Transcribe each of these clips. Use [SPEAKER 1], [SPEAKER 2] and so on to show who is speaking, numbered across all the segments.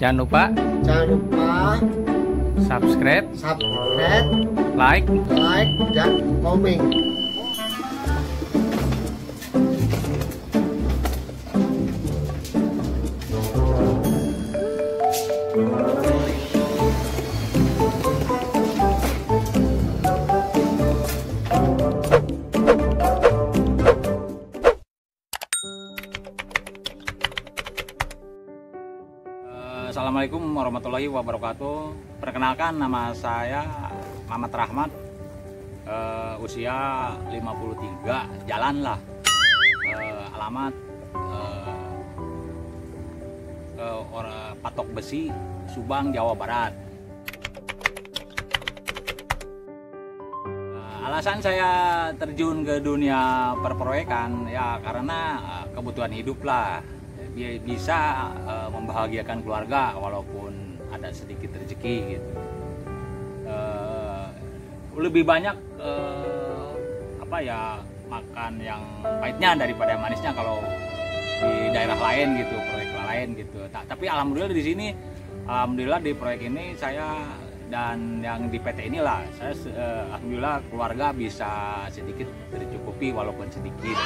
[SPEAKER 1] Jangan lupa
[SPEAKER 2] Jangan lupa
[SPEAKER 1] subscribe, like,
[SPEAKER 2] dan komen.
[SPEAKER 1] Assalamualaikum warahmatullahi wabarakatuh. Perkenalkan, nama saya Mamat Rahmat, usia 53, jalan lah, alamat Patok Besi, Subang, Jawa Barat. Alasan saya terjun ke dunia perproyekan ya karena kebutuhan hidup lah. Bisa membahagiakan keluarga walaupun ada sedikit rezeki gitu. Lebih banyak makan yang pahitnya daripada manisnya kalau di daerah lain gitu, proyek lain gitu. Tapi alhamdulillah di sini, alhamdulillah di proyek ini saya dan yang di PT inilah saya alhamdulillah keluarga bisa sedikit tercukupi walaupun sedikit.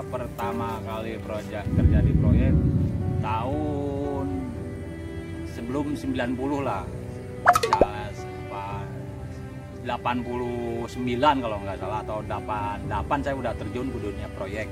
[SPEAKER 1] Pertama kali kerja di proyek tahun sebelum 90 lah, 89 kalau nggak salah, atau 88 saya udah terjun ke dunia proyek.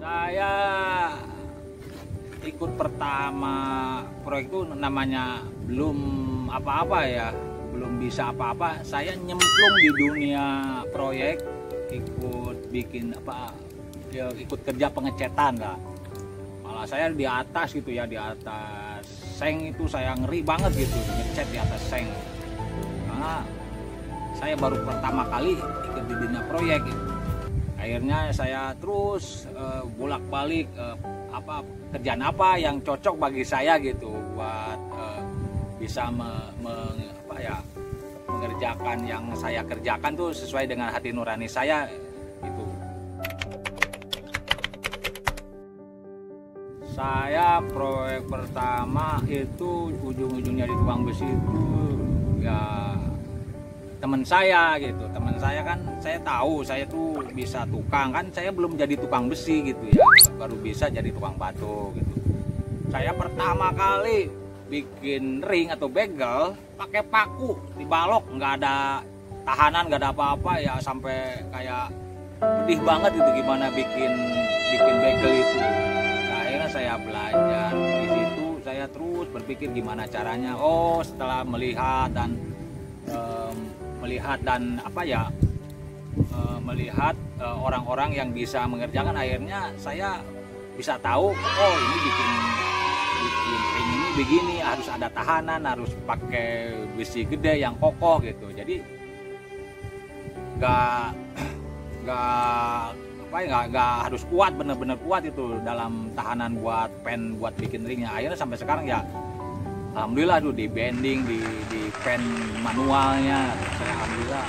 [SPEAKER 1] Saya ikut pertama proyek itu namanya belum apa-apa ya, belum bisa apa-apa. Saya nyemplung di dunia proyek, ikut bikin ikut kerja pengecetan lah. Malah saya di atas gitu ya, di atas seng itu saya ngeri banget gitu, ngecat di atas seng. Karena saya baru pertama kali ikut di dunia proyek gitu. Akhirnya saya terus bolak-balik kerjaan apa yang cocok bagi saya gitu buat bisa mengerjakan yang saya kerjakan tuh sesuai dengan hati nurani saya gitu. Saya proyek pertama itu ujung-ujungnya di tukang besi itu ya teman saya gitu. Teman saya kan, saya tahu saya tuh bisa tukang, kan saya belum jadi tukang besi gitu ya, baru bisa jadi tukang batu gitu. Saya pertama kali bikin ring atau begel pakai paku dibalok, nggak ada tahanan, nggak ada apa-apa ya, sampai kayak pedih banget gitu gimana bikin begel itu. Nah, akhirnya saya belajar di situ, saya terus berpikir gimana caranya. Oh, setelah melihat dan melihat orang-orang yang bisa mengerjakan, akhirnya saya bisa tahu, oh ini bikin ring ini begini, harus ada tahanan, harus pakai besi gede yang kokoh gitu. Jadi nggak harus kuat, bener-bener kuat itu dalam tahanan buat bikin ringnya. Akhirnya sampai sekarang ya alhamdulillah tuh di bending, di pen manualnya, saya alhamdulillah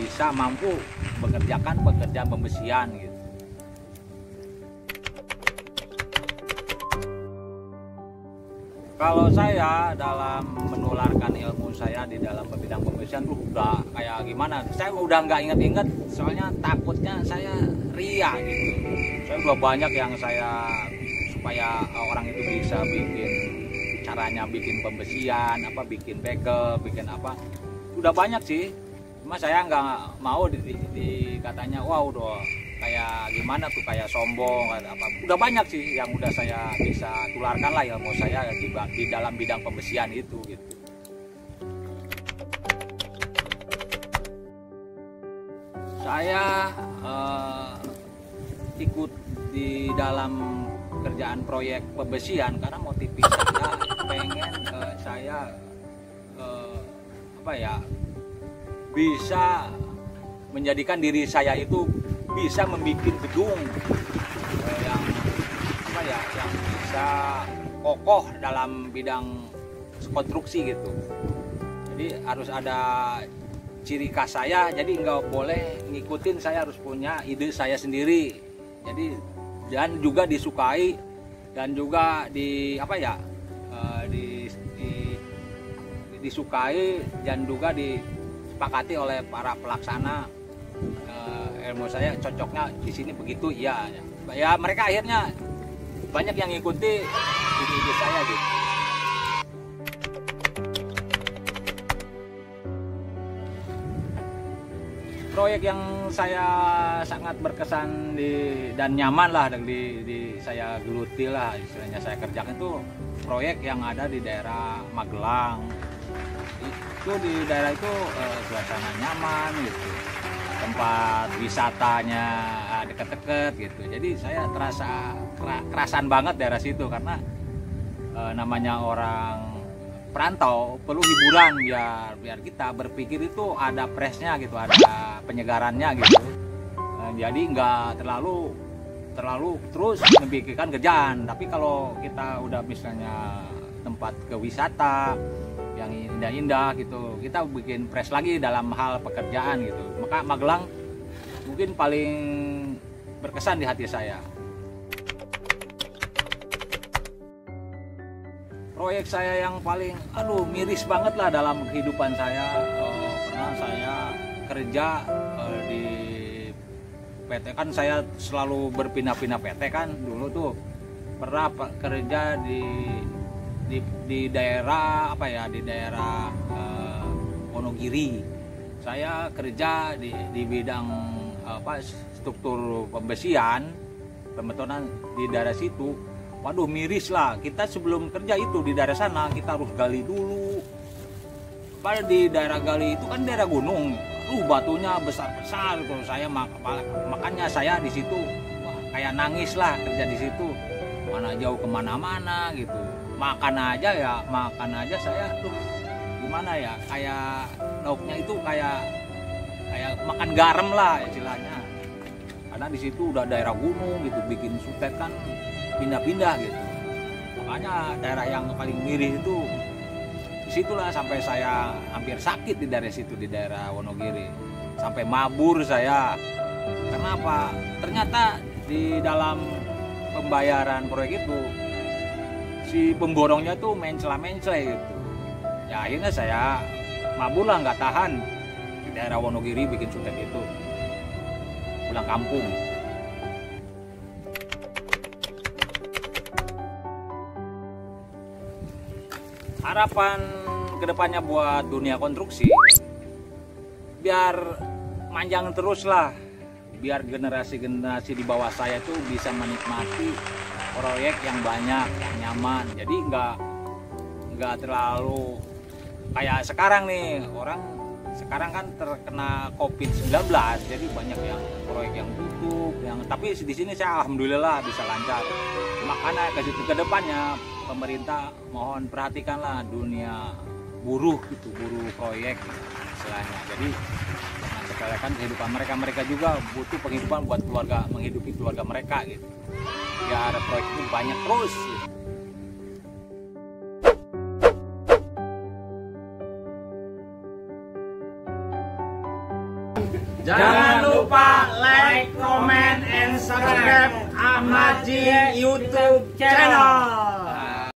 [SPEAKER 1] bisa mampu mengerjakan pekerjaan pembesian gitu. Kalau saya dalam menularkan ilmu saya di dalam bidang pembesian tuh udah kayak gimana, saya udah nggak inget-inget, soalnya takutnya saya ria gitu. Saya udah banyak yang supaya orang itu bisa bikin, caranya bikin pembesian, bikin begel, bikin apa, udah banyak sih. Cuma saya nggak mau dikatanya wah udah kayak gimana tuh, kayak sombong apa. Udah banyak sih yang udah saya bisa tularkan lah ilmu saya di dalam bidang pembesian itu gitu. Saya ikut di dalam kerjaan proyek pembesian karena motivasi saya pengen saya saya apa ya, bisa menjadikan diri saya itu bisa membuat gedung yang apa ya, yang bisa kokoh dalam bidang konstruksi gitu. Jadi harus ada ciri khas saya, jadi nggak boleh ngikutin, saya harus punya ide saya sendiri. Jadi dan juga disukai dan juga disukai dan juga disepakati oleh para pelaksana. Ilmu saya cocoknya di sini begitu, ya mereka akhirnya banyak yang ngikuti ide saya gitu. Proyek yang saya sangat berkesan dan nyaman lah di saya geluti lah istilahnya saya kerjakan itu proyek yang ada di daerah Magelang. Itu di daerah itu suasana nyaman gitu, tempat wisatanya deket-deket gitu. Jadi saya terasa kerasan banget daerah situ karena namanya orang perantau perlu hiburan biar kita berpikir itu ada presnya gitu, ada penyegarannya gitu. Jadi nggak terlalu terus memikirkan kerjaan. Tapi kalau kita udah misalnya tempat ke wisata yang indah-indah gitu, kita bikin pres lagi dalam hal pekerjaan gitu. Maka Magelang mungkin paling berkesan di hati saya. Proyek saya yang paling miris banget lah dalam kehidupan saya, pernah saya kerja di PT, kan saya selalu berpindah-pindah PT kan. Dulu tuh pernah kerja di daerah di daerah Wonogiri. Saya kerja di bidang struktur pembesian, pembetonan di daerah situ. Waduh, miris lah. Kita sebelum kerja itu di daerah sana kita harus gali dulu. Padahal di daerah gali itu kan daerah gunung, batunya besar-besar gitu. Makanya saya di situ kayak nangis lah kerja di situ. Mana jauh kemana-mana gitu. Makan aja saya gimana ya, kayak lauknya itu kayak makan garam lah istilahnya. Karena di situ udah daerah gunung gitu, bikin sutet kan pindah-pindah gitu. Makanya daerah yang paling miris itu disitulah, sampai saya hampir sakit di daerah situ, di daerah Wonogiri, sampai mabur saya. Kenapa? Ternyata di dalam pembayaran proyek itu si pemborongnya tuh mencela-mencela gitu. Ya akhirnya saya mabur lah, nggak tahan di daerah Wonogiri bikin sutet itu, pulang kampung. Harapan kedepannya buat dunia konstruksi biar manjang terus lah, biar generasi-generasi di bawah saya itu bisa menikmati proyek yang banyak, yang nyaman. Jadi nggak terlalu kayak sekarang nih, orang sekarang kan terkena COVID-19, jadi banyak yang proyek yang tutup, tapi di sini saya alhamdulillah bisa lancar. Makanya ke depannya pemerintah mohon perhatikanlah dunia buruh gitu, buruh proyek istilahnya. Jadi jangan sepelekan kehidupan mereka juga butuh penghidupan buat keluarga, menghidupi keluarga mereka gitu. Biar proyek itu banyak terus gitu.
[SPEAKER 3] Jangan lupa like, comment, and subscribe Ahmad Ji YouTube channel.